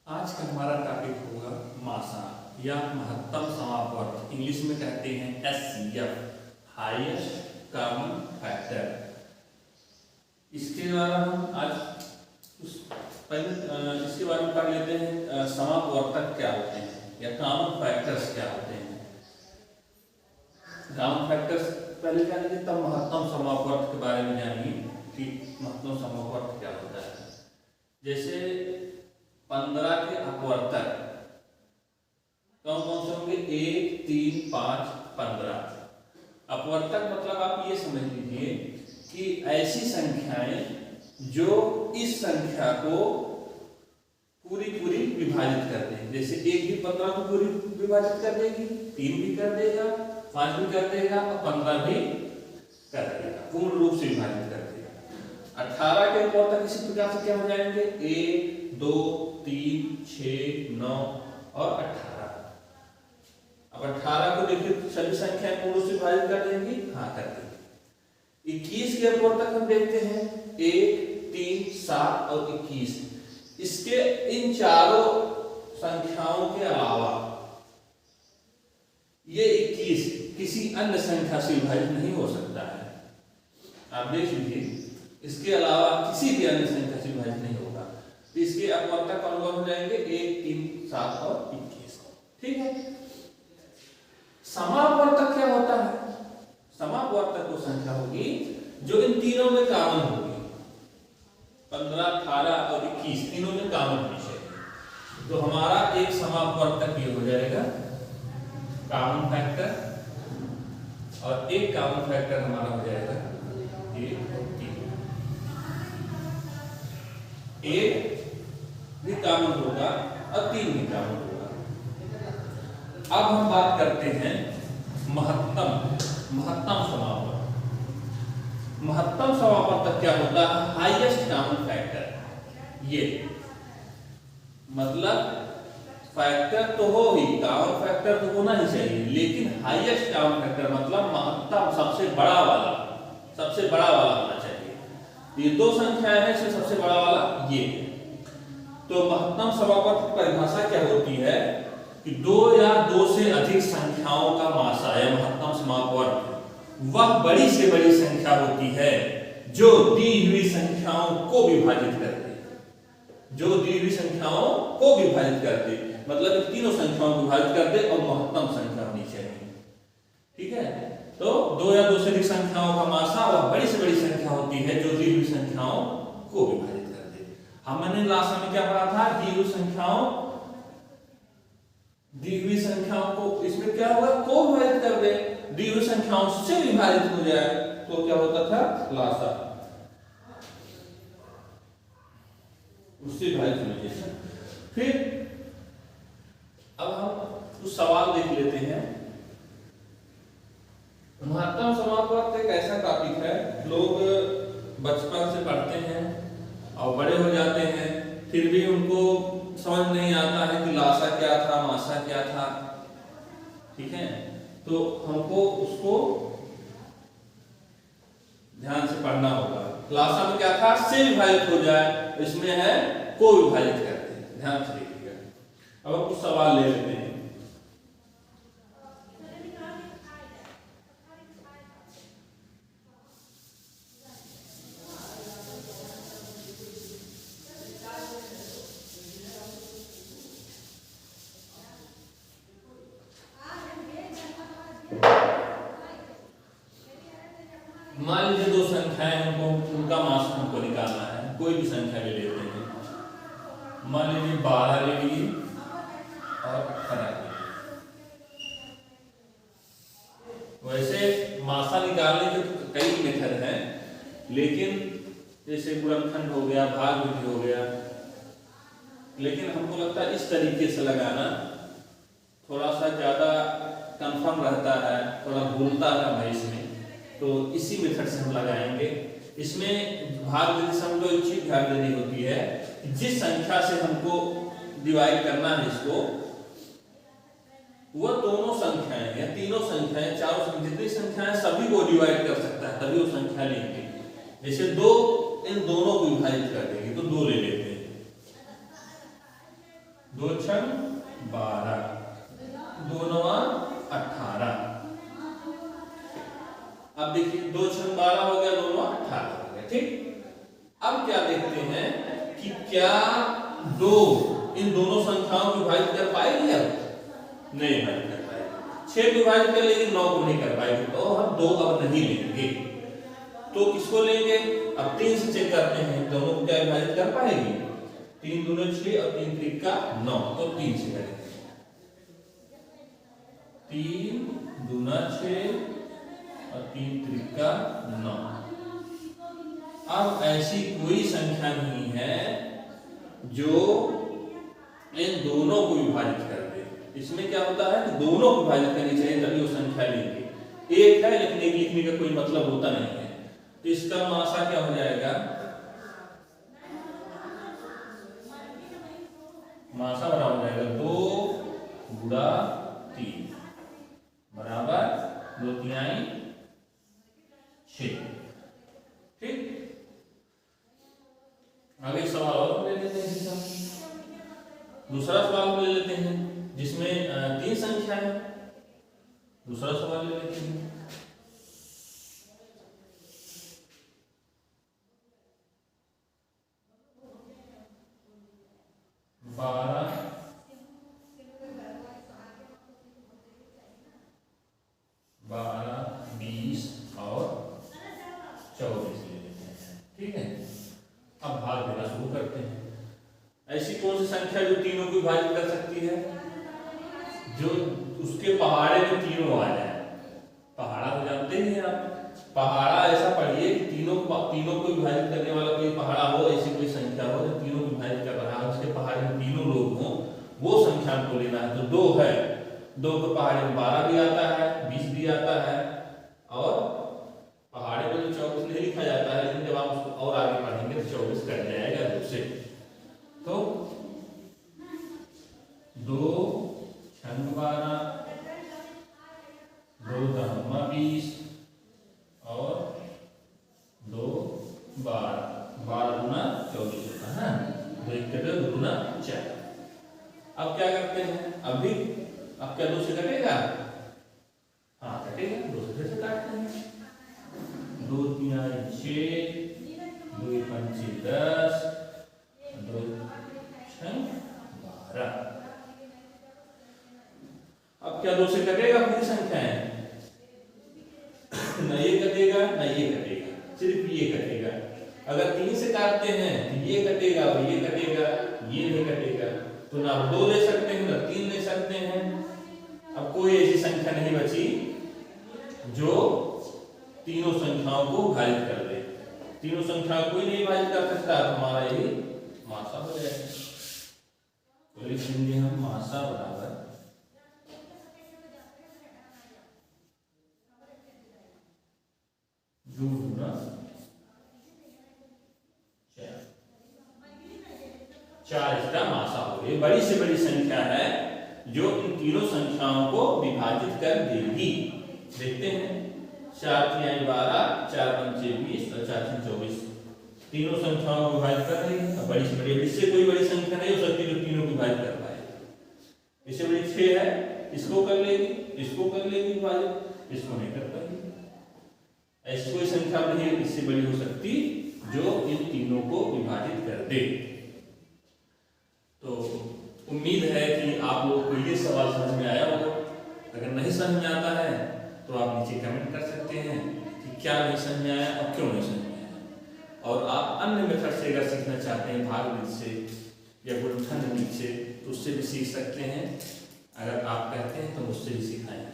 आज का हमारा टॉपिक होगा मासा या महत्तम समापवर्त, इंग्लिश में कहते हैं HCF, हाईएस्ट कॉमन फैक्टर। इसके द्वारा हम आज पहले इसके बारे में पढ़ लेते हैं समापवर्तक क्या होते हैं या कॉमन फैक्टर्स क्या होते हैं। कॉमन फैक्टर्स पहले जानिए, तब महत्तम समापवर्त के बारे में जानिए कि महत्तम समापवर्त क्या होता है। जैसे 15 के अपवर्तक कौन कौन से होंगे? 1, 3, 5, 15। अपवर्तक मतलब आप ये समझ लीजिए कि ऐसी संख्याएं जो इस संख्या को पूरी विभाजित करते हैं। जैसे 1 भी 15 को पूरी विभाजित कर देगी, 3 भी कर देगा, 5 भी कर देगा और 15 भी कर देगा, पूर्ण रूप से विभाजित कर देगा। 18 के अपवर्तक इसी प्रकार से क्या हो जाएंगे? 1, 2, 3, 6, 9 और 18। अब 18 को देखिए सभी संख्याएं पूर्ण से विभाजित कर देंगी, हाँ कर देंगे। 21 के अपवर्तक हम देखते हैं 1, 3, 7 और 21। इसके इन चारों संख्याओं के अलावा ये 21 किसी अन्य संख्या से विभाजित नहीं हो सकता है। आप देख लीजिए, इसके अलावा किसी भी अन्य संख्या से विभाजित नहीं होगा। तो इसके अपवर्तक कौन कौन हो जाएंगे? 1, 3, 7 और 21। ठीक है। समापवर्तक क्या होता है? समापवर्तक वो संख्या होगी जो इन तीनों में कॉमन होगी। 15, 18 और 21 तीनों में कॉमन होनी चाहिए। तो हमारा एक समापवर्तक ये हो जाएगा कॉमन फैक्टर, और एक कॉमन फैक्टर हमारा हो जाएगा 1 और 3। एक भी कॉमन होगा और 3 भी कॉमन होगा। अब हम बात करते हैं महत्तम समापवर्तक। महत्तम समापवर्तक क्या होता है? Highest common factor. ये मतलब फैक्टर तो हो ही, कॉमन फैक्टर तो होना ही चाहिए, लेकिन हाईएस्ट कॉमन फैक्टर मतलब महत्तम सबसे बड़ा वाला होना चाहिए। ये दो संख्याएं हैं, इसमें सबसे बड़ा वाला ये। तो महत्तम समापवर्तक की परिभाषा क्या होती है कि 2 या 2 से अधिक संख्याओं का मासा या महत्तम समापवर्तक वह बड़ी से बड़ी संख्या होती है जो दी हुई संख्याओं को विभाजित कर दे। जो दी हुई संख्याओं को विभाजित कर दे मतलब तीनों संख्याओं को विभाजित कर दे और महत्तम संख्या होनी चाहिए। ठीक है। तो 2 या 2 से अधिक संख्याओं का मासा वह बड़ी से बड़ी संख्या होती है जो दी हुई संख्याओं को विभाजित कर दे। हमने लास्ट में क्या पढ़ा था? दी हुई संख्याओं को इसमें क्या होगा? को विभाजित कर दे। दी हुई संख्याओं से विभाजित हो जाए तो क्या होता था? लासा। उससे विभाजित होने चाहिए। फिर अब हम कुछ सवाल देख लेते हैं। महत्तम समापवर्तक एक ऐसा टॉपिक है, लोग बचपन से पढ़ते हैं और बड़े हो जाते हैं, फिर भी उनको समझ नहीं आता है कि लासा क्या था, मासा क्या था। ठीक है। तो हमको उसको ध्यान से पढ़ना होगा। लासा में क्या था? से विभाजित हो जाए, इसमें है को विभाजित करते हैं। ध्यान से देखिएगा। अब हम कुछ सवाल ले लेते हैं। मान लीजिए 2 संख्याएं हमको उनका मास हमको निकालना है। कोई भी संख्या ले लेते हैं। मान लीजिए 12 ले लिए और 18 ले लिए। वैसे मासा निकालने के तो कई मेथड हैं, लेकिन जैसे गुणनखंड हो गया, भाग विधि हो गया, लेकिन हमको लगता है इस तरीके से लगाना थोड़ा सा ज्यादा कंफर्म रहता है, थोड़ा भूलता है मैं इसमें, तो इसी मेथड से हम लगाएंगे। इसमें भाग विधि से हमको एक चीज ध्यान देनी होती है कि जिस संख्या से हमको डिवाइड करना है इसको, वह दोनों संख्याएं या तीनों संख्याएं, चारों संख्याएं, जितनी संख्याएं सभी को डिवाइड कर सकता है, तभी वो संख्या लेंगे। जैसे 2 इन दोनों को विभाजित कर देंगे तो 2 ले लेते हैं। 2 छंग 12, 2 नवा 18। अब देखिए 2 छंग 12 हो गया, 2 नवा 18 हो गया, ठीक। अब क्या देखते हैं कि क्या 2 इन दोनों संख्याओं को विभाजित कर पाएगी? अब नहीं विभाजित कर पाएगी। 6 विभाजित कर लेकिन 9 को नहीं कर पाएगी, तो हम 2 अब नहीं लेंगे। तो किसको लेंगे? अब 3 से चेक करते हैं, दोनों को क्या विभाजित कर पाएगी? 3 दूने 6 और 3 त्रिका 9, तो 3 से करेंगे। 3 दूना 6 और 3 त्रिका 9। अब ऐसी कोई संख्या नहीं है जो इन दोनों को विभाजित कर दे। इसमें क्या होता है कि दोनों को विभाजित करनी चाहिए तभी वो संख्या लेंगे। एक है लेकिन एक लिखने का कोई मतलब होता नहीं है, तो इसका मासा क्या हो जाएगा? मासा बराबर हो जाएगा 2 गुणा 3 बराबर 2 तिहाई 6, ठीक। आगे सवाल और ले लेते हैं। दूसरा सवाल ले लेते हैं जिसमें 3 संख्या है। दूसरा सवाल ले लेते हैं। बारह 20 और 24 ले लेते हैं, ठीक है। अब भाग देना शुरू करते हैं। ऐसी कौन सी संख्या जो तीनों को विभाजित कर सकती है? जो उसके पहाड़े में तीनों आ जाए। पहाड़ा तो जानते ही हैं आप। पहाड़ा ऐसा पढ़िए कि तीनों को विभाजित करने वाला कोई पहाड़ा हो, ऐसी कोई संख्या हो जो तीनों को विभाजित कर रहा है, उसके पहाड़े में तीनों लोग हों, वो संख्या को लेना है। तो 2 है, 2 के पहाड़े में 12 भी आता है, 20 भी आता है, और पहाड़े में तो 24 नहीं लिखा जाता है, लेकिन जब आप उसको और आगे पढ़ेंगे तो 24 कट जाएगा 2 से। तो 2 छंग 12, 2 दहमा 20 और 2 12, 12 गुना 24 होता है, 2 गुना 4। अब क्या करते हैं? अभी अब क्या 2 से कटेगा? हाँ कटेगा, 2 से फिर से काटते हैं। 2 तिहाई 6, 2 पंचे 10, 2 छंग 12। अब क्या 2 से कटेगा? पूरी संख्या है, न ये कटेगा न ये कटेगा, सिर्फ ये कटेगा। अगर 3 से काटते हैं तो ये कटेगा और ये कटेगा, ये नहीं कटेगा। तो ना 2 ले सकते हैं ना 3 ले सकते हैं। अब कोई ऐसी संख्या नहीं बची जो तीनों संख्याओं को विभाजित कर दे। तीनों संख्याओं को कोई नहीं विभाजित कर सकता, हमारा यही मासा हो जाएगा। तो लिख देंगे हम मासा बराबर 2 गुना 4 इसका मासा हो गया। बड़ी से बड़ी संख्या है जो इन तीनों संख्याओं को विभाजित कर देगी। देखते हैं, 4 तिहाई 12, 4 पंचे 20 और 4 छंग 24, तीनों संख्याओं को विभाजित कर रही है। बड़ी से बड़ी, इससे कोई बड़ी संख्या नहीं हो सकती जो तीनों को विभाजित कर पाए। इससे बड़ी 6 है, इसको कर लेगी, इसको कर लेगी विभाजित, इसको नहीं कर पाएगी। ऐसी कोई संख्या नहीं इससे बड़ी हो सकती जो इन तीनों को विभाजित कर दे। तो उम्मीद है कि आप लोगों को ये सवाल समझ में आया होगा। अगर नहीं समझ में आता है तो आप नीचे कमेंट कर सकते हैं कि क्या नहीं समझ में आया और क्यों नहीं समझ में आया। और आप अन्य मेथड से अगर सीखना चाहते हैं, भागफल से या गुणनखंड से, तो उससे भी सीख सकते हैं। अगर आप कहते हैं तो मुझसे भी सिखाएं।